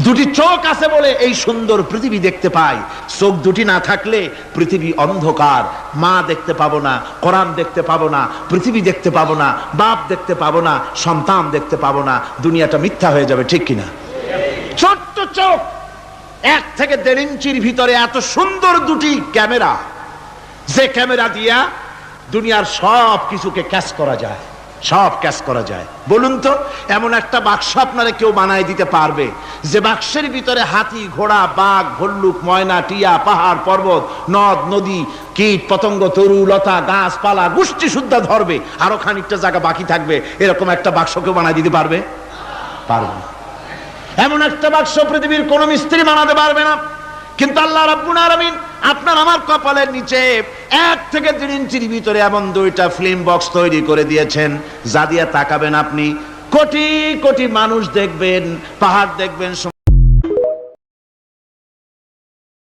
দুটি চোখ আছে বলে এই সুন্দর পৃথিবী দেখতে পাই। চোখ দুটি না থাকলে পৃথিবী অন্ধকার। মা দেখতে পাবো না, কোরআন দেখতে পাবো না, পৃথিবী দেখতে পাবো না, বাপ দেখতে পাবো না, সন্তান দেখতে পাবো না, দুনিয়াটা মিথ্যা হয়ে যাবে, ঠিক কিনা? ছোট্ট চোখ, 1 থেকে 1.5 ইঞ্চির ভিতরে এত সুন্দর দুটি ক্যামেরা, যে ক্যামেরা দিয়া দুনিয়ার সব কিছুকে ক্যাচ করা যায়, সব ক্যাচ করা যায়। বলুন তো, এমন একটা বাক্স আপনারা কেউ বানায় দিতে পারবে যে বাক্সের ভিতরে হাতি, ঘোড়া, বাঘ, ভল্লুক, ময়না, টিয়া, পাহাড়, পর্বত, নদ, নদী, কীট, পতঙ্গ, তরু, লতা, গাছপালা, গোষ্ঠী সুদ্ধা ধরবে, আরো খানিকটা জায়গা বাকি থাকবে, এরকম একটা বাক্স কেউ বানায় দিতে পারবে? পারবে না। এমন একটা বাক্স পৃথিবীর কোন মিস্ত্রি বানাতে পারবে না। কিন্তু আল্লাহ রাব্বুল আলামিন আপনার আমার কপালের নিচে 1 থেকে 1.5 ইঞ্চির ভিতরে এমন 2টা ফিল্ম বক্স তৈরি করে দিয়েছেন, যা দিয়ে তাকাবেন আপনি কোটি কোটি মানুষ দেখবেন, পাহাড় দেখবেন।